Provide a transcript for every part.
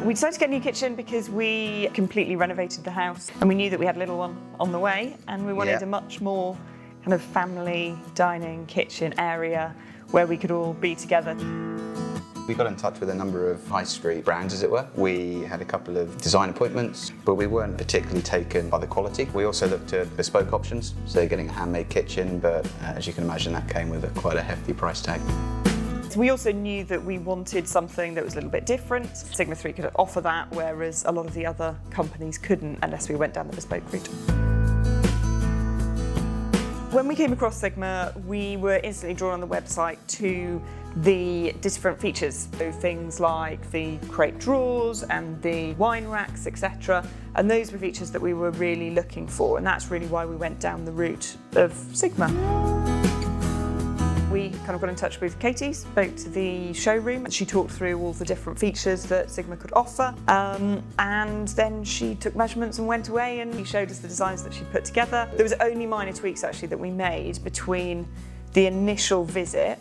We decided to get a new kitchen because we completely renovated the house and we knew that we had a little one on the way, and we wanted a much more kind of family dining kitchen area where we could all be together. We got in touch with a number of high street brands, as it were. We had a couple of design appointments, but we weren't particularly taken by the quality. We also looked at bespoke options, so getting a handmade kitchen, but as you can imagine, that came with quite a hefty price tag. We also knew that we wanted something that was a little bit different. Sigma 3 could offer that, whereas a lot of the other companies couldn't unless we went down the bespoke route. When we came across Sigma, we were instantly drawn on the website to the different features. So things like the crate drawers and the wine racks, etc. And those were features that we were really looking for, and that's really why we went down the route of Sigma. We kind of got in touch with Katie, spoke to the showroom. She talked through all the different features that Sigma could offer, and then she took measurements and went away, and she showed us the designs that she put together. There was only minor tweaks actually that we made between the initial visit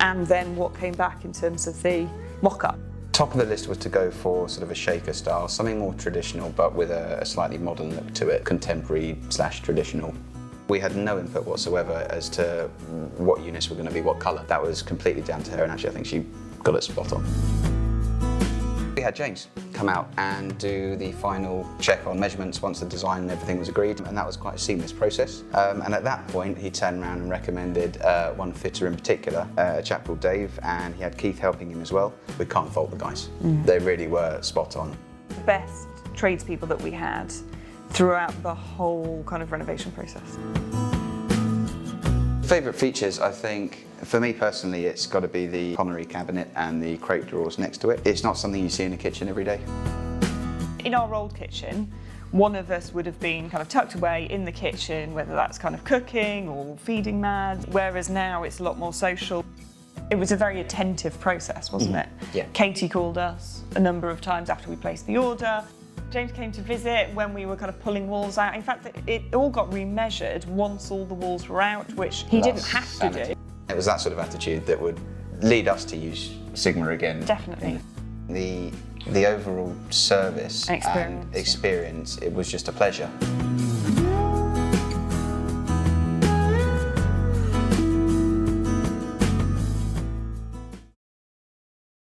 and then what came back in terms of the mock-up. Top of the list was to go for sort of a shaker style, something more traditional but with a slightly modern look to it, contemporary/traditional. We had no input whatsoever as to what units were going to be what colour. That was completely down to her, and actually I think she got it spot on. We had James come out and do the final check on measurements once the design and everything was agreed, and that was quite a seamless process. And at that point he turned around and recommended one fitter in particular, a chap called Dave, and he had Keith helping him as well. We can't fault the guys. They really were spot on. The best tradespeople that we had throughout the whole kind of renovation process. Favourite features, I think, for me personally, it's got to be the culinary cabinet and the crate drawers next to it. It's not something you see in a kitchen every day. In our old kitchen, one of us would have been kind of tucked away in the kitchen, whether that's kind of cooking or feeding Mad, whereas now it's a lot more social. It was a very attentive process, wasn't it? Yeah. Katie called us a number of times after we placed the order. James came to visit when we were kind of pulling walls out. In fact, it all got remeasured once all the walls were out, which he didn't have to do. It was that sort of attitude that would lead us to use Sigma again. Definitely. The overall service and experience, it was just a pleasure.